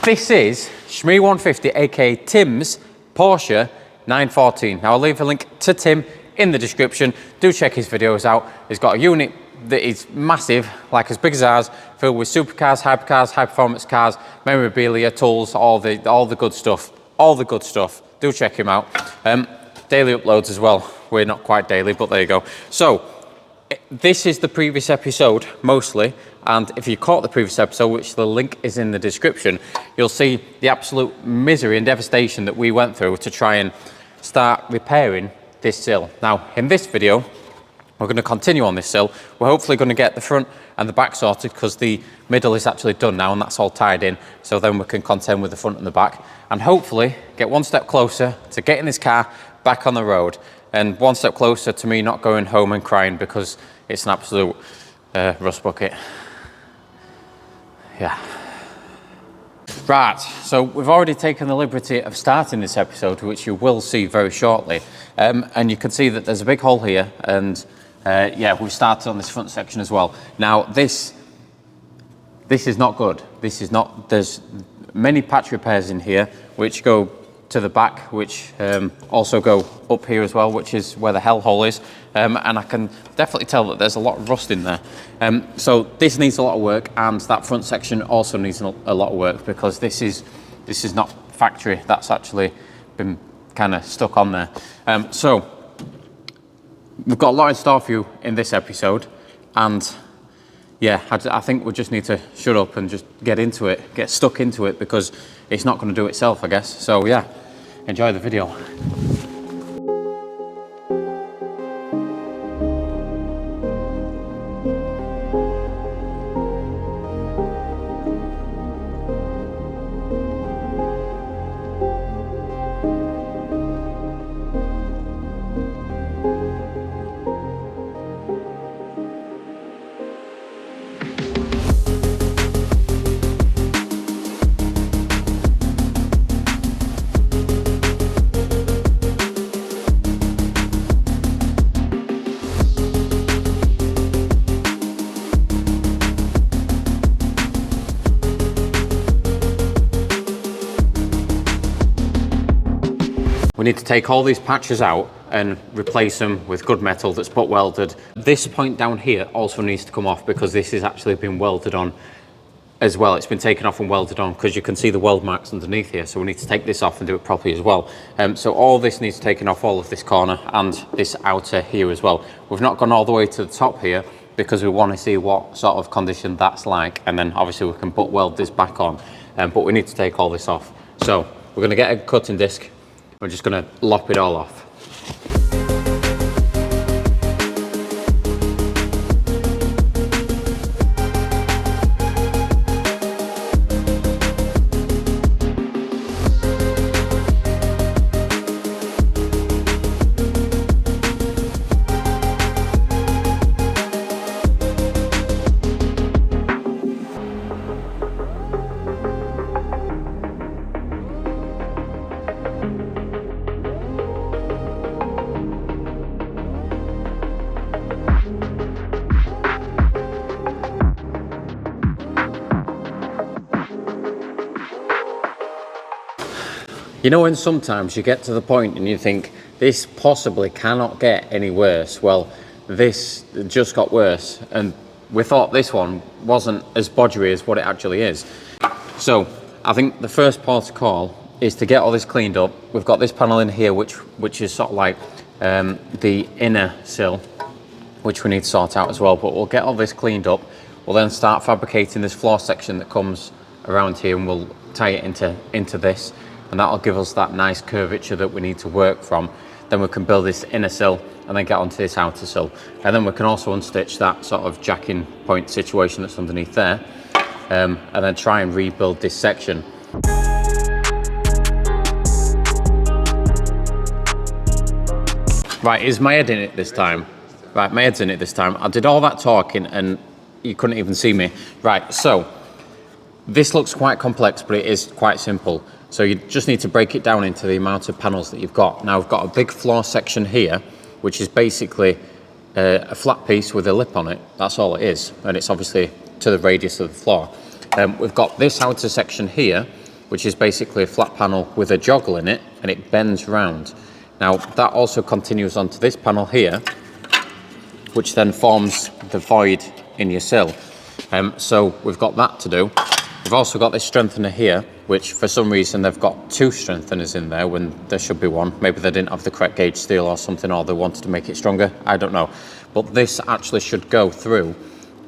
This is Shmee150, aka Tim's Porsche 914. Now I'll leave a link to Tim in the description. Do check his videos out. He's got a unit that is massive, like as big as ours, filled with supercars, hypercars, high performance cars, memorabilia, tools, all the good stuff. All the good stuff. Do check him out. Daily uploads as well. We're not quite daily, but there you go. So this is the previous episode mostly, and if you caught the previous episode, which the link is in the description, you'll see the absolute misery and devastation that we went through to try and start repairing this sill. Now in this video we're going to continue on this sill. We're hopefully going to get the front and the back sorted because the middle is actually done now and that's all tied in, so then we can contend with the front and the back and hopefully get one step closer to getting this car back on the road, and one step closer to me not going home and crying because it's an absolute rust bucket. Yeah. Right, so we've already taken the liberty of starting this episode, which you will see very shortly, and you can see that there's a big hole here, and yeah, we've started on this front section as well. Now this is not good. This is not, there's many patch repairs in here which go to the back, which also go up here as well, which is where the hellhole is, and I can definitely tell that there's a lot of rust in there. So this needs a lot of work, and that front section also needs a lot of work because this is not factory. That's actually been kind of stuck on there. So we've got a lot in store for you in this episode, and yeah, I think we just need to shut up and just get into it, get stuck into it, because it's not going to do itself, I guess. So yeah, enjoy the video. We need to take all these patches out and replace them with good metal that's butt welded. This point down here also needs to come off because this has actually been welded on as well. It's been taken off and welded on because you can see the weld marks underneath here. So we need to take this off and do it properly as well. So all this needs taken off, all of this corner and this outer here as well. We've not gone all the way to the top here because we want to see what sort of condition that's like. And then obviously we can butt weld this back on, but we need to take all this off. So we're going to get a cutting disc. We're just going to lop it all off. You know when sometimes you get to the point and you think, this possibly cannot get any worse? Well, this just got worse, and we thought this one wasn't as bodgery as what it actually is. So I think the first port of call is to get all this cleaned up. We've got this panel in here which is sort of like the inner sill, which we need to sort out as well, but we'll get all this cleaned up. We'll then start fabricating this floor section that comes around here, and we'll tie it into this, and that'll give us that nice curvature that we need to work from. Then we can build this inner sill and then get onto this outer sill, and then we can also unstitch that sort of jacking point situation that's underneath there, and then try and rebuild this section. Right, is my head in it this time? Right, my head's in it this time. I did all that talking and you couldn't even see me. Right, so this looks quite complex, but it is quite simple. So you just need to break it down into the amount of panels that you've got. Now I've got a big floor section here, which is basically a flat piece with a lip on it. That's all it is. And it's obviously to the radius of the floor. We've got this outer section here, which is basically a flat panel with a joggle in it, and it bends round. Now that also continues onto this panel here, which then forms the void in your sill. So we've got that to do. We've also got this strengthener here, which for some reason they've got 2 strengtheners in there when there should be 1. Maybe they didn't have the correct gauge steel or something, or they wanted to make it stronger, I don't know. But this actually should go through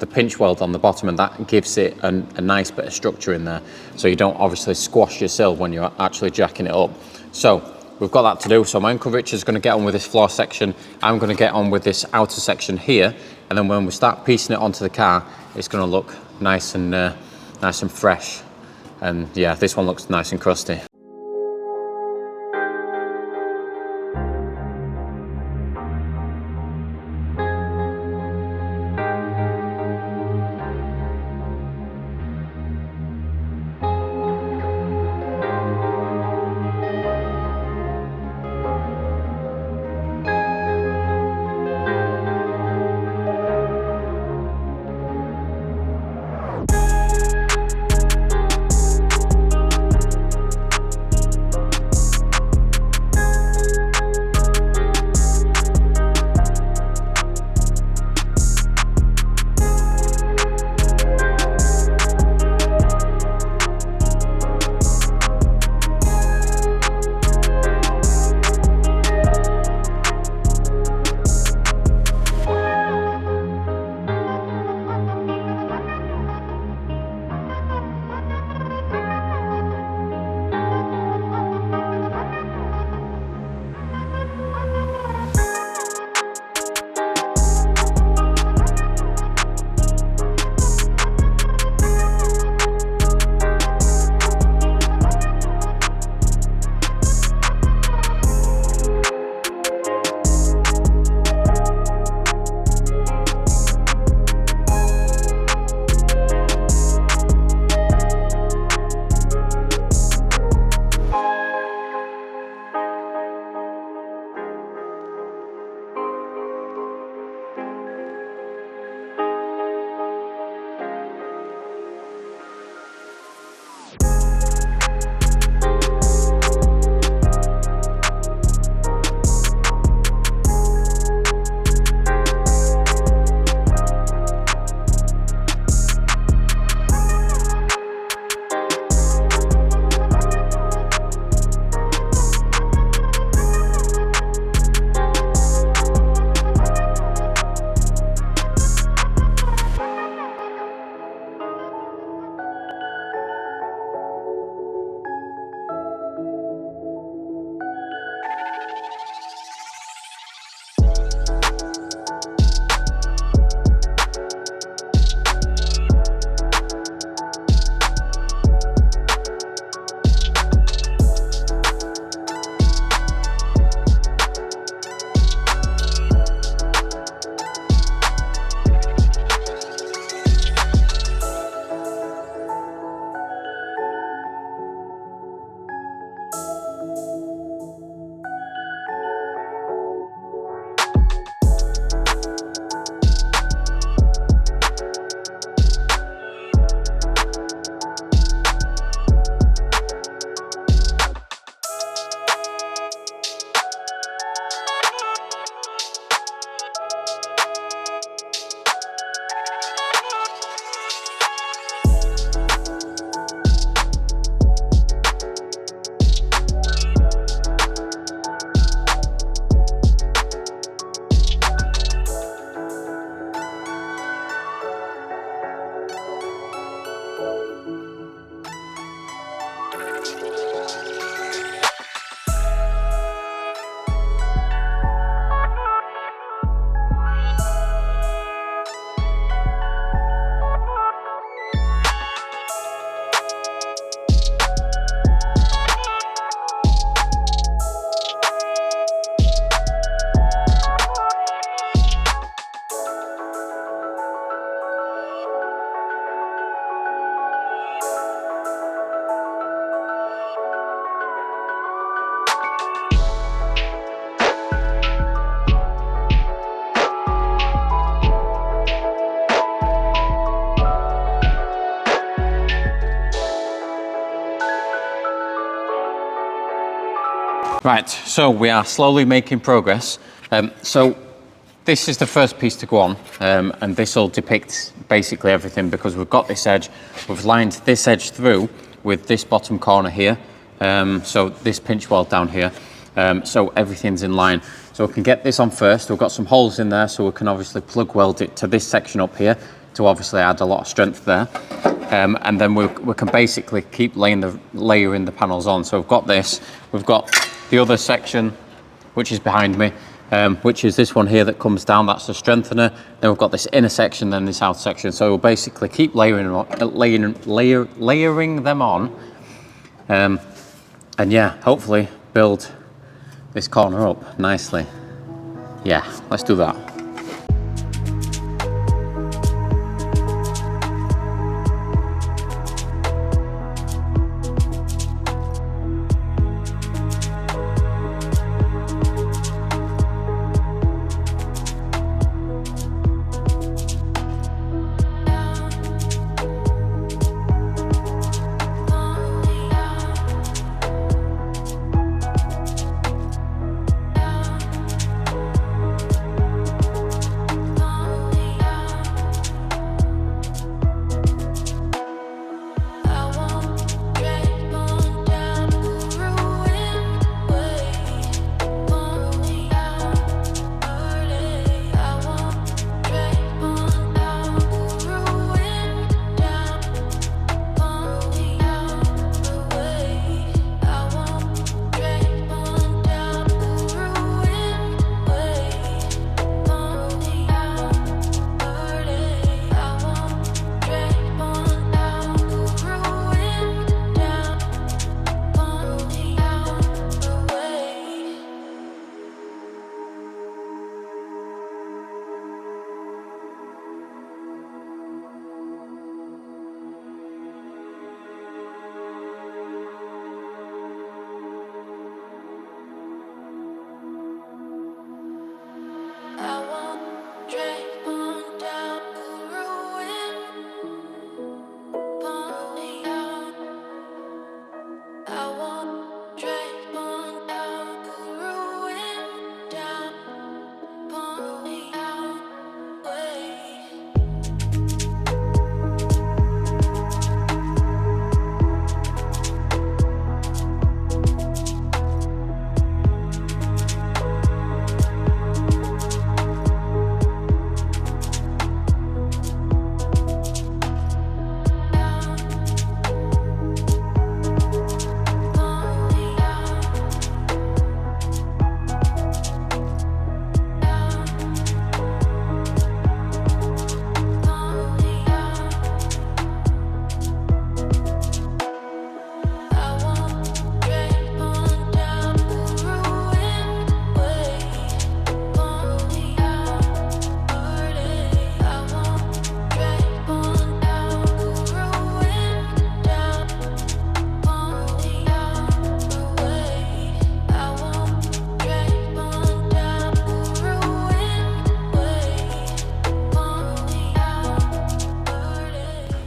the pinch weld on the bottom, and that gives it a nice bit of structure in there, so you don't obviously squash your sill when you're actually jacking it up. So we've got that to do. So my Uncle Richard's going to get on with this floor section. I'm going to get on with this outer section here, and then when we start piecing it onto the car, it's going to look nice and fresh. And yeah, this one looks nice and crusty. Right, so we are slowly making progress. So this is the first piece to go on, and this will depict basically everything because we've got this edge, we've lined this edge through with this bottom corner here, so this pinch weld down here, so everything's in line. So we can get this on first. We've got some holes in there, so we can obviously plug weld it to this section up here to obviously add a lot of strength there. And then we can basically keep layering the panels on. So we've got this, we've got the other section, which is behind me, which is this one here that comes down, that's the strengthener. Then we've got this inner section, then this outer section. So we'll basically keep layering them on. And yeah, hopefully build this corner up nicely. Yeah, let's do that.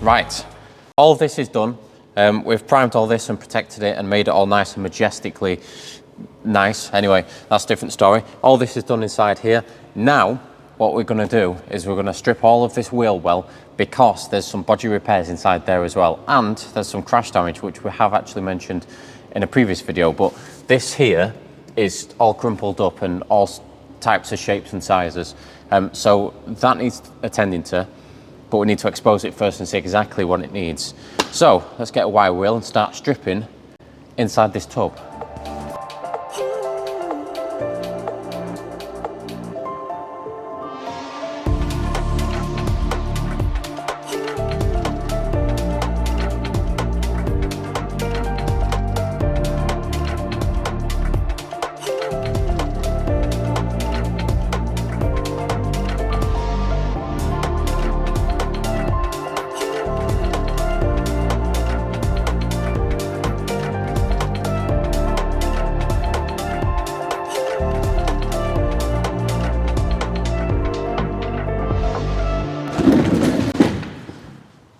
Right, all this is done. We've primed all this and protected it and made it all nice and majestically nice. Anyway, that's a different story. All this is done inside here. Now, what we're going to do is we're going to strip all of this wheel well because there's some bodgy repairs inside there as well. And there's some crash damage, which we have actually mentioned in a previous video. But this here is all crumpled up and all types of shapes and sizes. So that needs attending to. But we need to expose it first and see exactly what it needs. So let's get a wire wheel and start stripping inside this tub.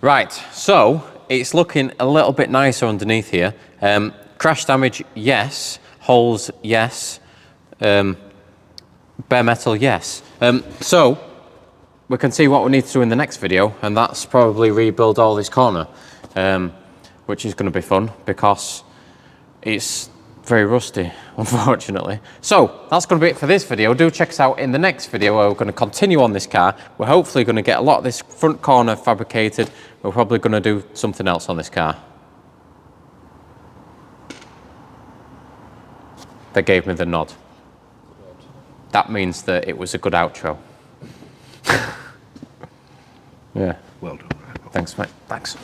Right, so it's looking a little bit nicer underneath here. Crash damage, yes, Holes, yes. Bare metal, yes. So we can see what we need to do in the next video, and that's probably rebuild all this corner, which is going to be fun because it's very rusty, unfortunately. So that's going to be it for this video. Do check us out in the next video where we're going to continue on this car. We're hopefully going to get a lot of this front corner fabricated. We're probably going to do something else on this car. They gave me the nod. That means that it was a good outro. Yeah. Well done. Thanks, mate. Thanks.